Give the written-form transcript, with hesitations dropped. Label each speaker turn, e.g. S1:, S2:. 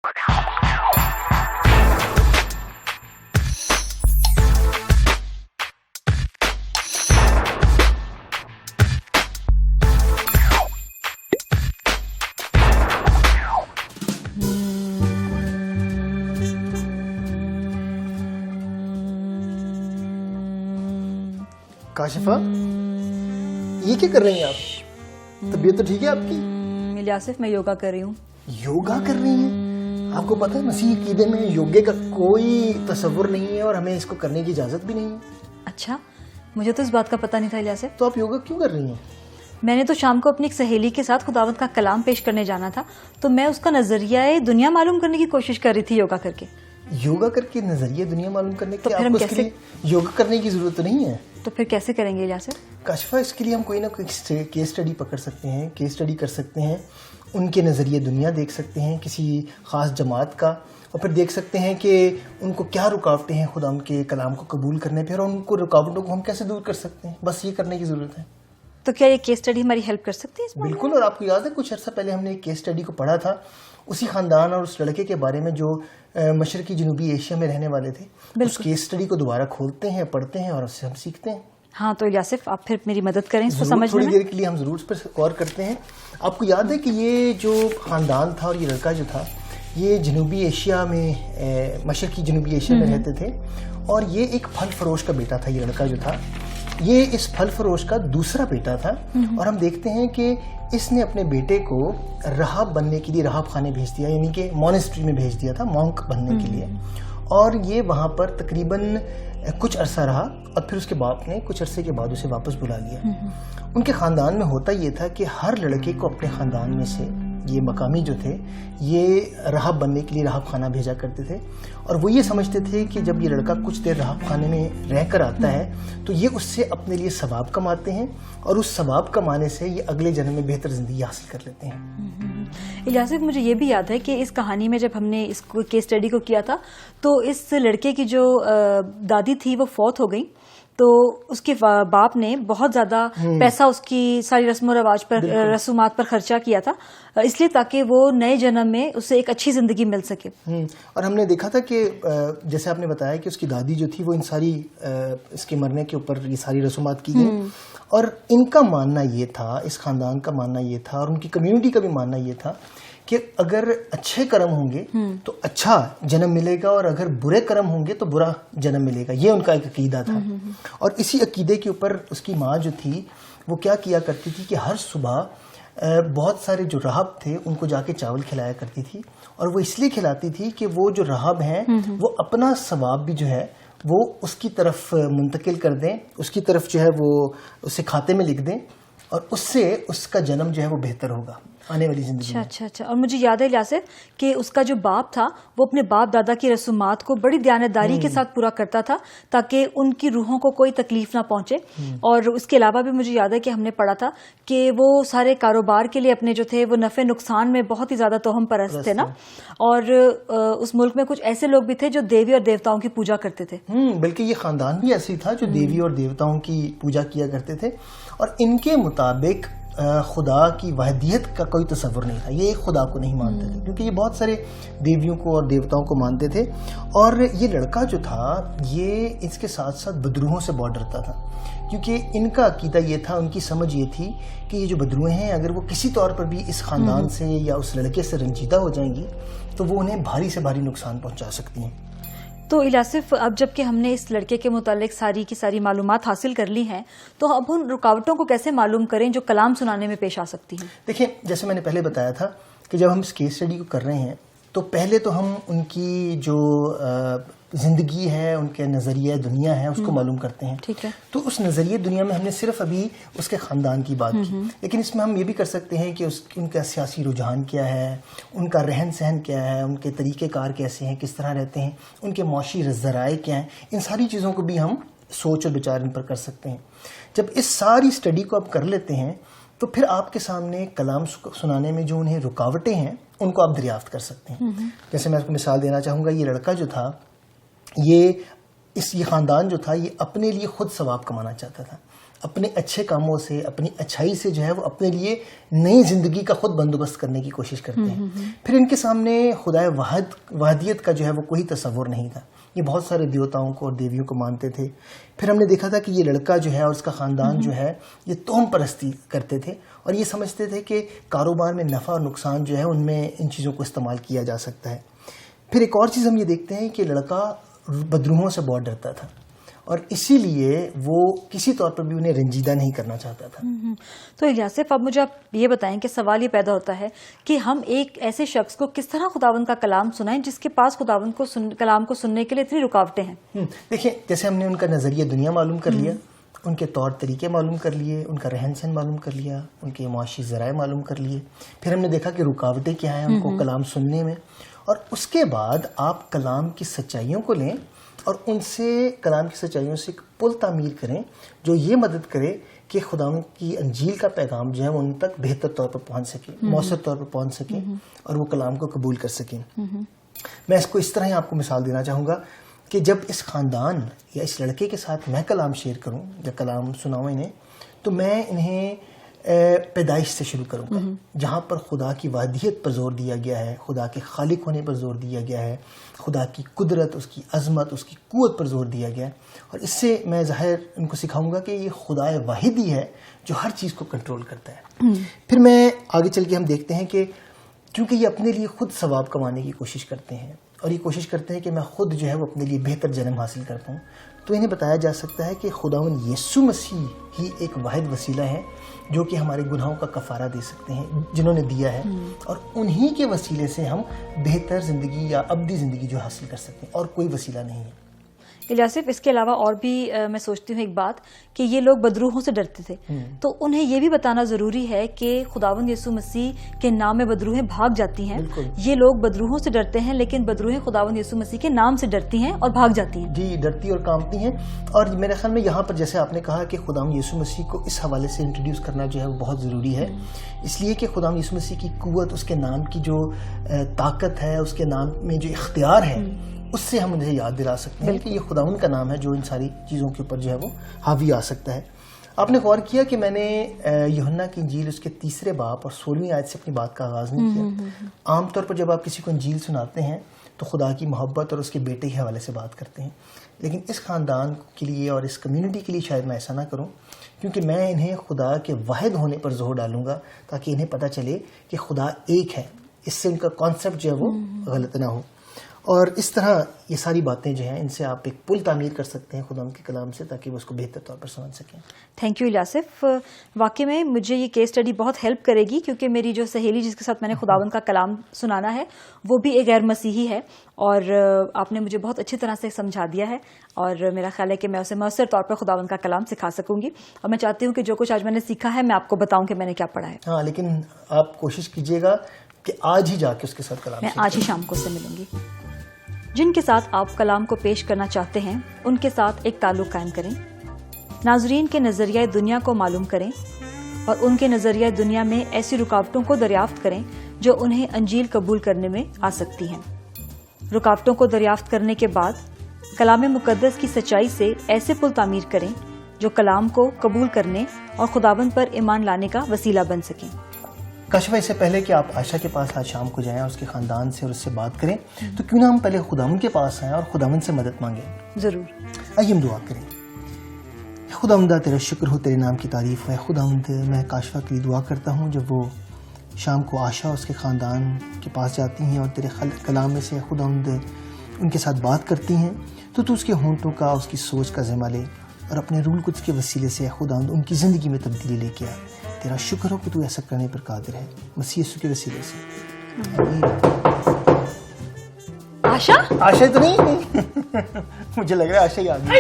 S1: काशिफा, ये क्या कर रही हैं आप? तबीयत तो ठीक है आपकी?
S2: इलियासिफ, मैं योगा कर रही हूँ।
S1: योगा कर रही हैं? आपको पता है मसीह अकीदे में योगे का कोई तसव्वुर नहीं है और हमें इसको करने की इजाजत भी नहीं है।
S2: अच्छा, मुझे तो इस बात का पता नहीं था इलियासिफ।
S1: तो आप योगा क्यों कर रही हैं?
S2: मैंने तो शाम को अपनी एक सहेली के साथ खुदावंद का कलाम पेश करने जाना था, तो मैं उसका नजरिया दुनिया मालूम करने की कोशिश कर रही थी योगा करके।
S1: योगा करके नजरिया दुनिया मालूम करने के
S2: तो फिर हम
S1: आपको इसके लिए योगा करने की जरूरत तो नहीं है।
S2: तो फिर कैसे करेंगे इलियासिफ?
S1: काशिफा, इसके लिए हम कोई ना कोई केस स्टडी पकड़ सकते हैं, केस स्टडी कर सकते हैं, उनके नज़रिए दुनिया देख सकते हैं किसी ख़ास जमात का, और फिर देख सकते हैं कि उनको क्या रुकावटें हैं खुदा के कलाम को कबूल करने पर, और उनको रुकावटों को हम कैसे दूर कर सकते हैं। बस ये करने की ज़रूरत है।
S2: तो क्या ये केस स्टडी हमारी हेल्प कर सकती है इसमें?
S1: बिल्कुल। और आपको याद है कुछ अर्सा पहले हमने एक केस स्टडी को पढ़ा था, उसी ख़ानदान और उस लड़के के बारे में जो मशरकी जनूबी एशिया में रहने वाले थे। उस केस स्टडी को दोबारा खोलते हैं, पढ़ते हैं और उससे हम सीखते हैं।
S2: हाँ, तो इलियासिफ आप फिर मेरी मदद करें इसको समझने में।
S1: थोड़ी देर के लिए हम ज़रूर इस पर गौर करते हैं। आपको याद है कि ये जो ख़ानदान था और ये लड़का जो था, ये जनूबी एशिया में मशरकी जनूबी एशिया में रहते थे, और ये एक फल फरोश का बेटा था। ये लड़का जो था ये इस फल फरोश का दूसरा बेटा था। और हम देखते हैं कि इसने अपने बेटे को राहब बनने के लिए राहब खाने भेज दिया, यानी कि मॉनेस्ट्री में भेज दिया था मॉन्क बनने के लिए। और ये वहाँ पर तकरीबन कुछ अरसा रहा, और फिर उसके बाप ने कुछ अरसे के बाद उसे वापस बुला लिया। उनके ख़ानदान में होता ये था कि हर लड़के को अपने ख़ानदान में से ये मकामी जो थे ये राहब बनने के लिए राहब खाना भेजा करते थे, और वो ये समझते थे कि जब ये लड़का कुछ देर राहब खाने में रह कर आता है तो ये उससे अपने लिए सवाब कमाते हैं, और उस सवाब कमाने से ये अगले जन्म में बेहतर ज़िंदगी हासिल कर लेते हैं।
S2: इलियासिफ, मुझे ये भी याद है कि इस कहानी में जब हमने इस केस स्टडी को किया था तो इस लड़के की जो दादी थी वो फौत हो गई, तो उसके बाप ने बहुत ज्यादा पैसा उसकी सारी रस्म रवाज पर, रसूमात पर खर्चा किया था, इसलिए ताकि वो नए जन्म में उसे एक अच्छी जिंदगी मिल सके।
S1: और हमने देखा था कि जैसे आपने बताया कि उसकी दादी जो थी वो इन सारी इसके मरने के ऊपर ये सारी रसूमात की गई, और इनका मानना ये था, इस खानदान का मानना ये था, और उनकी कम्युनिटी का भी मानना ये था कि अगर अच्छे कर्म होंगे तो अच्छा जन्म मिलेगा, और अगर बुरे कर्म होंगे तो बुरा जन्म मिलेगा। ये उनका एक अकीदा था। और इसी अकीदे के ऊपर उसकी माँ जो थी वो क्या किया करती थी कि हर सुबह बहुत सारे जो राहब थे उनको जाके चावल खिलाया करती थी, और वो इसलिए खिलाती थी कि वो जो राहब हैं वो अपना सवाब भी जो है वो उसकी तरफ मुंतकिल कर दें, उसकी तरफ जो है वो उसे खाते में लिख दें, और उससे उसका जन्म जो है वो बेहतर होगा आने वाली जिंदगी में।
S2: अच्छा। और मुझे याद है इलियासिफ कि उसका जो बाप था वो अपने बाप दादा की रसूमात को बड़ी दयानतदारी के साथ पूरा करता था ताकि उनकी रूहों को कोई तकलीफ ना पहुंचे। और उसके अलावा भी मुझे याद है कि हमने पढ़ा था कि वो सारे कारोबार के लिए अपने जो थे वो नफे नुकसान में बहुत ही ज्यादा तोहम परस्त थे ना, और उस मुल्क में कुछ ऐसे लोग भी थे जो देवी और देवताओं की पूजा करते थे।
S1: बल्कि ये खानदान भी ऐसी था जो देवी और देवताओं की पूजा किया करते थे, और इनके मुताबिक खुदा की वहदियत का कोई तसव्वुर नहीं था। ये एक खुदा को नहीं मानते थे, क्योंकि ये बहुत सारे देवियों को और देवताओं को मानते थे। और ये लड़का जो था ये इसके साथ साथ बदरूहों से बहुत डरता था, क्योंकि इनका अकीदा ये था, उनकी समझ ये थी कि ये जो बदरूहें हैं अगर वो किसी तौर पर भी इस खानदान से या उस लड़के से रंजीदा हो जाएंगी तो वो उन्हें भारी से भारी नुकसान पहुंचा सकती हैं।
S2: तो इलियासिफ, अब जबकि हमने इस लड़के के मुतालिक सारी की सारी मालूमात हासिल कर ली हैं, तो अब उन रुकावटों को कैसे मालूम करें जो कलाम सुनाने में पेश आ सकती हैं?
S1: देखिए, जैसे मैंने पहले बताया था कि जब हम इस केस स्टडी को कर रहे हैं तो पहले तो हम उनकी जो ज़िंदगी है, उनके नज़रिया दुनिया है, उसको मालूम करते हैं।
S2: ठीक है।
S1: तो उस नज़रिए दुनिया में हमने सिर्फ अभी उसके ख़ानदान की बात की, लेकिन इसमें हम ये भी कर सकते हैं कि उनका सियासी रुझान क्या है, उनका रहन सहन क्या है, उनके तरीक़ेकार कैसे हैं, किस तरह रहते हैं, उनके मौशी ज़राए क्या हैं, इन सारी चीज़ों को भी हम सोच और विचार इन पर कर सकते हैं। जब इस सारी स्टडी को आप कर लेते हैं तो फिर आपके सामने कलाम सुनाने में जो उन्हें रुकावटें हैं उनको आप दरियाफ्त कर सकते हैं। जैसे मैं आपको मिसाल देना चाहूँगा, ये लड़का जो था ये ख़ानदान जो था ये अपने लिए खुद सवाब कमाना चाहता था। اپنے اچھے کاموں سے, اپنی اچھائی سے جو ہے وہ اپنے لیے نئی زندگی کا خود بندوبست کرنے کی کوشش کرتے ہیں. پھر ان کے سامنے خدائے وحدیت کا جو ہے وہ کوئی تصور نہیں تھا. یہ بہت سارے دیوتاؤں کو اور دیویوں کو مانتے تھے. پھر ہم نے دیکھا تھا کہ یہ لڑکا جو ہے اور اس کا خاندان جو ہے یہ توہم پرستی کرتے تھے اور یہ سمجھتے تھے کہ کاروبار میں نفع اور نقصان جو ہے ان میں ان چیزوں کو استعمال کیا جا سکتا ہے. پھر ایک اور چیز ہم یہ دیکھتے ہیں کہ لڑکا بدروحوں سے بہت ڈرتا تھا اور اسی لیے وہ کسی طور پر بھی انہیں رنجیدہ نہیں کرنا چاہتا تھا.
S2: تو الیاسف اب مجھے آپ یہ بتائیں کہ سوال یہ پیدا ہوتا ہے کہ ہم ایک ایسے شخص کو کس طرح خداوند کا کلام سنائیں جس کے پاس خداوند کو کلام کو سننے کے لیے اتنی رکاوٹیں ہیں.
S1: دیکھیں, جیسے ہم نے ان کا نظریہ دنیا معلوم کر لیا, ان کے طور طریقے معلوم کر لیے, ان کا رہن سہن معلوم کر لیا, ان کے معاشی ذرائع معلوم کر لیے, پھر ہم نے دیکھا کہ رکاوٹیں کیا ہیں ان کو کلام سننے میں, اور اس کے بعد آپ کلام کی سچائیوں کو لیں اور ان سے کلام کی سچائیوں سے ایک پل تعمیر کریں جو یہ مدد کرے کہ خداوند کی انجیل کا پیغام جو ہے وہ ان تک بہتر طور پر پہنچ سکے, مؤثر طور پر پہنچ سکے اور وہ کلام کو قبول کر سکیں. میں اس کو اس طرح ہی آپ کو مثال دینا چاہوں گا کہ جب اس خاندان یا اس لڑکے کے ساتھ میں کلام شیئر کروں یا کلام سناؤں انہیں, تو میں انہیں پیدائش سے شروع کروں گا جہاں پر خدا کی وحدیت پر زور دیا گیا ہے, خدا کے خالق ہونے پر زور دیا گیا ہے, خدا کی قدرت, اس کی عظمت, اس کی قوت پر زور دیا گیا ہے. اور اس سے میں ظاہر ان کو سکھاؤں گا کہ یہ خدا واحد ہی ہے جو ہر چیز کو کنٹرول کرتا ہے. پھر میں آگے چل کے ہم دیکھتے ہیں کہ کیونکہ یہ اپنے لیے خود ثواب کمانے کی کوشش کرتے ہیں اور یہ کوشش کرتے ہیں کہ میں خود جو ہے وہ اپنے لیے بہتر جنم حاصل کر پاؤں, تو انہیں بتایا جا سکتا ہے کہ خداوند یسوع مسیح ہی ایک واحد وسیلہ ہے جو کہ ہمارے گناہوں کا کفارہ دے سکتے ہیں, جنہوں نے دیا ہے, اور انہی کے وسیلے سے ہم بہتر زندگی یا ابدی زندگی جو حاصل کر سکتے ہیں, اور کوئی وسیلہ نہیں ہے.
S2: الیاسف, اس کے علاوہ اور بھی میں سوچتی ہوں ایک بات کہ یہ لوگ بدروحوں سے ڈرتے تھے, تو انہیں یہ بھی بتانا ضروری ہے کہ خداوند یسوع مسیح کے نام میں بدروہیں بھاگ جاتی ہیں. یہ لوگ بدروحوں سے ڈرتے ہیں لیکن بدروہیں خداوند یسوع مسیح کے نام سے ڈرتی ہیں اور بھاگ جاتی ہیں.
S1: جی, ڈرتی اور کانپتی ہیں. اور میرے خیال میں یہاں پر جیسے آپ نے کہا کہ خداوند یسوع مسیح کو اس حوالے سے انٹروڈیوس کرنا جو ہے وہ بہت ضروری ہے, اس لیے کہ خداوند یسوع مسیح کی قوت, اس کے نام کی جو طاقت ہے, اس کے نام میں جو اختیار ہے, اس سے ہم انہیں یاد دلا سکتے ہیں کہ یہ خداوند کا نام ہے جو ان ساری چیزوں کے اوپر جو ہے وہ حاوی آ سکتا ہے. آپ نے غور کیا کہ میں نے یوحنا کی انجیل اس کے 3 باب اور 16 آیت سے اپنی بات کا آغاز نہیں کیا. عام طور پر جب آپ کسی کو انجیل سناتے ہیں تو خدا کی محبت اور اس کے بیٹے کے حوالے سے بات کرتے ہیں, لیکن اس خاندان کے لیے اور اس کمیونٹی کے لیے شاید میں ایسا نہ کروں, کیونکہ میں انہیں خدا کے واحد ہونے پر زور ڈالوں گا تاکہ انہیں پتہ چلے کہ خدا ایک ہے. اس سے ان کا کانسیپٹ جو ہے وہ غلط نہ ہو. اور اس طرح یہ ساری باتیں جو ہیں ان سے آپ ایک پل تعمیر کر سکتے ہیں خدا کے کلام سے تاکہ وہ اس کو بہتر طور پر سمجھ سکیں.
S2: تھینک یو الیاسف. واقعی میں مجھے یہ کیس اسٹڈی بہت ہیلپ کرے گی کیونکہ میری جو سہیلی جس کے ساتھ میں نے خداوند کا کلام سنانا ہے وہ بھی ایک غیر مسیحی ہے, اور آپ نے مجھے بہت اچھی طرح سے سمجھا دیا ہے, اور میرا خیال ہے کہ میں اسے مؤثر طور پر خداوند کا کلام سکھا سکوں گی. اور میں چاہتی ہوں کہ جو کچھ آج میں نے سیکھا ہے میں آپ کو بتاؤں کہ میں نے کیا پڑھا ہے.
S1: ہاں, لیکن آپ کوشش کیجیے گا کہ آج ہی جا کے اس کے ساتھ کلام,
S2: میں آج ہی شام کو اس سے ملوں گی. جن کے ساتھ آپ کلام کو پیش کرنا چاہتے ہیں ان کے ساتھ ایک تعلق قائم کریں. ناظرین کے نظریہ دنیا کو معلوم کریں اور ان کے نظریہ دنیا میں ایسی رکاوٹوں کو دریافت کریں جو انہیں انجیل قبول کرنے میں آ سکتی ہیں. رکاوٹوں کو دریافت کرنے کے بعد کلام مقدس کی سچائی سے ایسے پل تعمیر کریں جو کلام کو قبول کرنے اور خداوند پر ایمان لانے کا وسیلہ بن سکیں.
S1: کاشفہ, اس سے پہلے کہ آپ عائشہ کے پاس آج شام کو جائیں اور اس کے خاندان سے اور اس سے بات کریں, تو کیوں نہ ہم پہلے خداوند کے پاس آئیں اور خداوند سے مدد مانگیں.
S2: ضرور.
S1: آئیے ہم دعا کریں. خداوند تیرا شکر ہو, تیرے نام کی تعریف ہے. خداوند, میں کاشفہ کے لیے دعا کرتا ہوں جب وہ شام کو عائشہ اور اس کے خاندان کے پاس جاتی ہیں اور تیرے کلام میں سے خداوند ان کے ساتھ بات کرتی ہیں, تو اس کے ہونٹوں کا, اس کی سوچ کا ذمہ لے اور اپنے روح القدس کے وسیلے سے خداوند ان کی زندگی میں تبدیلی لے کے آ. تیرا شکر ہو کہ تو ایسا کرنے پر قادر ہے, مسیح یسوع کے وسیلے سے. آشا تو نہیں, مجھے لگ رہا ہے آشا ہی آ گئی.